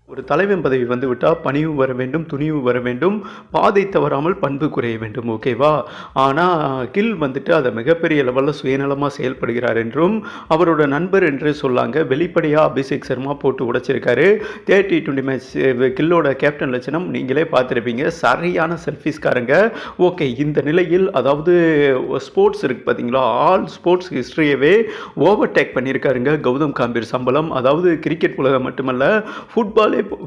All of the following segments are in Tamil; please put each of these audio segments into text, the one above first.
ஒரு தலைவன் பதவி வந்து விட்டால் பணிவு வர வேண்டும், துணிவு வர வேண்டும், பாதை தவறாமல் பண்பு குறைய வேண்டும். ஓகேவா? ஆனால் கில் வந்துட்டு அதை மிகப்பெரிய லெவலில் சுயநலமாக செயல்படுகிறார் என்றும் அவரோட நண்பர் என்று சொல்லாங்க. வெளிப்படையாக அபிஷேக் சர்மா போட்டு உடைச்சிருக்காரு. 30-20 மேட்ச் கில்லோட கேப்டன் லட்சணம் நீங்களே பார்த்துருப்பீங்க. சரியான செல்ஃபிஸ்காரங்க. ஓகே, இந்த நிலையில் அதாவது ஸ்போர்ட்ஸ் இருக்குது பார்த்தீங்களா, ஆல் ஸ்போர்ட்ஸ் ஹிஸ்ட்ரியவே ஓவர்டேக் பண்ணியிருக்காருங்க கௌதம் காம்பீர். சம்பளம் அதாவது கிரிக்கெட் உலகம் மட்டுமல்ல,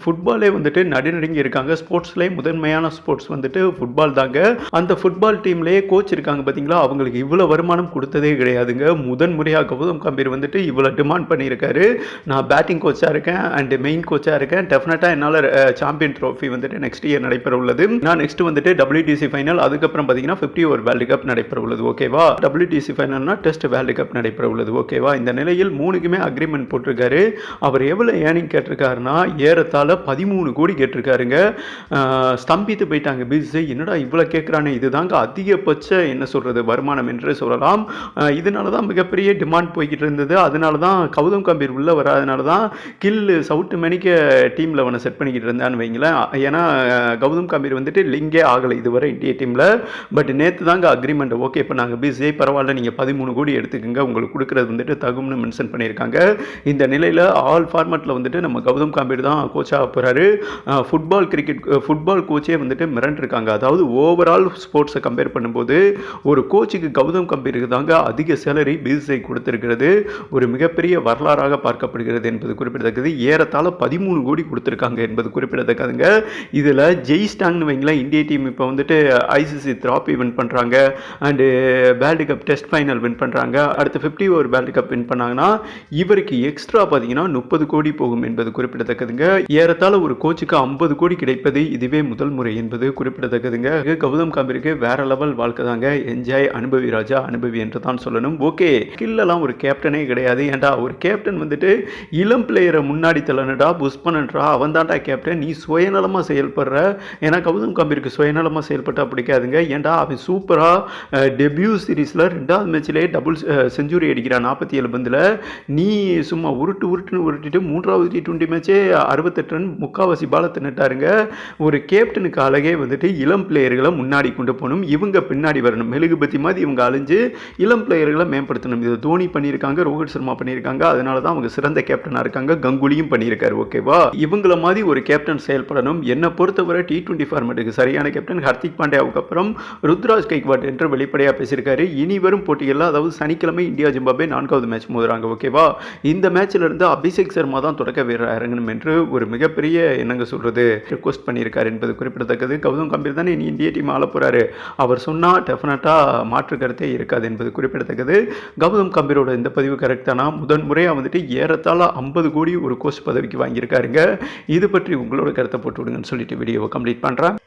ஃபுட்பாலே வந்துட்டு நடுநடுங்கி இருக்காங்க. ஸ்போர்ட்ஸ்லேயே முதன்மையான ஸ்போர்ட்ஸ் வந்துட்டு ஃபுட்பால் தாங்க. அந்த ஃபுட்பால் டீம்லேயே கோச் இருக்காங்க பார்த்தீங்களா, அவங்களுக்கு இவ்வளோ வருமானம் கொடுத்ததே கிடையாதுங்க. முதன்முறையாக கௌதம் காம்பீர் வந்துட்டு இவ்வளோ டிமாண்ட் பண்ணியிருக்காரு. நான் பேட்டிங் கோச்சாக இருக்கேன் அண்ட் மெயின் கோச்சாக இருக்கேன். டெஃபினட்டாக என்னால் சாம்பியன் ட்ரோஃபி வந்துட்டு நெக்ஸ்ட் இயர் நடைபெற உள்ளது. நான் நெக்ஸ்ட் வந்துட்டு WTC ஃபைனல், அதுக்கப்புறம் பார்த்தீங்கன்னா 50 ஓவர் வேர்ல்டு கப் நடைபெற உள்ளது. ஓகேவா? WTC ஃபைனல்னா டெஸ்ட் வேர்ல்டு கப் நடைபெற உள்ளது. ஓகேவா? இந்த நிலையில் 3க்குமே அக்ரிமெண்ட் போட்டிருக்காரு. அவர் எவ்வளோ ஏர்னிங் கேட்டிருக்காருன்னா ஏறத்தாழ 13 கோடி கேட்டிருக்காருங்க. ஸ்தம்பித்து போயிட்டாங்க பிசிசி. என்னடா இவ்வளோ கேட்குறானே, இதுதாங்க அதிகபட்ச என்ன சொல்கிறது வருமானம் என்று சொல்லலாம். இதனால தான் மிகப்பெரிய டிமாண்ட் போய்கிட்டு இருந்தது. அதனால தான் கௌதம் காம்பீர் உள்ளே வராதனால தான் கில் சவுட்டு மணிக்க டீமில் அவனை செட் பண்ணிக்கிட்டு இருந்தான்னு வைங்களேன். ஏன்னா கௌதம் காம்பீர் வந்துட்டு லிங்கே ஆகலை இதுவரை இந்திய டீமில். பட் நேற்று தாங்க அக்ரிமெண்ட். ஓகே, இப்போ நாங்கள் பிசிஐ பரவாயில்ல, நீங்கள் 13 கோடி எடுத்துக்கோங்க, உங்களுக்கு கொடுக்குறது வந்துட்டு தகும்னு மென்ஷன் பண்ணியிருக்காங்க. இந்த நிலையில் ஆல் ஃபார்மேட்டில் வந்துட்டு நம்ம கௌதம் காம்பீர் தான் கோச்சாக போகிறாரு. ஃபுட்பால் கோச்சே வந்துட்டு மிரண்டிருக்காங்க. அதாவது ஓவரால் ஸ்போர்ட்ஸை கம்பேர் பண்ணும்போது ஒரு கோச்சுக்கு கௌதம் காம்பீருக்கு தாங்க அதிக சேலரி பிசிஐ கொடுத்திருக்கிறது. ஒரு மிகப்பெரிய வரலாறாக பார்க்கப்படுகிறது என்பது குறிப்பிடத்தக்கது. ஏறத்தாழ 13 கோடி கொடுத்துருக்காங்க என்பது குறிப்பிடத்தக்கதுங்க. இதில் ஜெயிஸ்டாங்னு வைங்களேன், இந்திய டீம் இப்போ வந்துட்டு ICC ட்ராஃபி வின் பண்ணுறாங்க and world cup test final win பண்ணுறாங்க. அடுத்து 50 ஓவர் வேர்ல்டு கப் வின் பண்ணாங்கன்னா இவருக்கு எக்ஸ்ட்ரா பார்த்தீங்கன்னா 30 கோடி போகும் என்பது குறிப்பிடத்தக்கதுங்க. ஏறத்தாழ ஒரு கோச்சுக்கு 50 கோடி கிடைப்பது இதுவே முதல் முறை என்பது குறிப்பிடத்தக்கதுங்க. கௌதம் காம்பீருக்கு வேற லெவல் வாழ்க்கை தாங்க. என்ஜாய், அனுபவி ராஜா, அனுபவி என்று தான் சொல்லணும். ஓகே, கில்லெல்லாம் ஒரு கேப்டனே கிடையாது. ஏன்டா ஒரு கேப்டன் வந்துட்டு இளம் பிளேயரை முன்னாடி தள்ளனடா, புஷ் பண்ணன்றா, அவன் தான்டா கேப்டன். நீ சுயநலமாக செயல்படுற. ஏன்னா கௌதம் காம்பீருக்கு சுயநலமாக செயல்பட்டா பிடிக்காதுங்க. ஏன்டா அவன் சூப்பராக டெபியூ சீரீஸில் 2வது மேட்ச்லேயே டபுள் செஞ்சுரி அடிக்கிறான் 47 பந்தில். நீ சும்மா உருட்டுன்னு உருட்டிட்டு 3வது T20 மேட்சே 68 ரன் முக்காவாசி பாலத்தை நட்டாருங்க. ஒரு கேப்டனுக்கு அழகே வந்துட்டு இளம் பிளேயர்களை முன்னாடி கொண்டு போகணும், இவங்க பின்னாடி வரணும். மெழுகுபத்தி மாதிரி இவங்க அழிஞ்சு இளம் பிளேயர்களை மேம்படுத்தணும். இது தோனி பண்ணியிருக்காங்க, ரோஹித் சர்மா பண்ணியிருக்காங்க. அதனால தான் அவங்க சிறந்த கேப்டனாக இருக்காங்க. கங்குலியும் பண்ணியிருக்காரு. ஓகேவா? இவங்கள மாதிரி ஒரு கேப்டன் செயல்படணும். என்னை பொறுத்தவரை T20 ஃபார்மேட்டுக்கு சரியான கேப்டன் ஹர்திக் பாண்டியாவுக்கு அப்புறம் ருத்ராஜ் கைக்வாட் என்று வெளிப்படையாக பேசியிருக்காரு. இனி வரும் போட்டிகளில் அதாவது சனிக்கிழமை இந்தியா ஜிம்பாப்வே 4வது மேட்ச் மோதுறாங்க. ஓகேவா? இந்த மேட்ச்ல இருந்து அபிஷேக் சர்மா தான் தொடக்க வீரர் இறங்கணும் என்று ஒரு மிகப்பெரிய என்னங்க சொல்றது ரிக்வெஸ்ட் பண்ணியிருக்காரு என்பது குறிப்பிடத்தக்கது. கௌதம் காம்பீர் தானே இந்திய டீம் ஆள போறாரு. அவர் சொன்னா டெஃபினட்டா மாற்று கருத்தே இருக்காது என்பது குறிப்பிடத்தக்கது. கௌதம் காம்பீரோட இந்த பதிவு கரெக்ட் தானா? முதன்முறையாக வந்துட்டு ஏறத்தாழ 50 கோடி ஒரு கோச் பதவிக்கு வாங்கியிருக்காருங்க. இது பற்றி உங்களோட கருத்தை போட்டு விடுங்கன்னு சொல்லிட்டு வீடியோவை கம்ப்ளீட் பண்றேன்.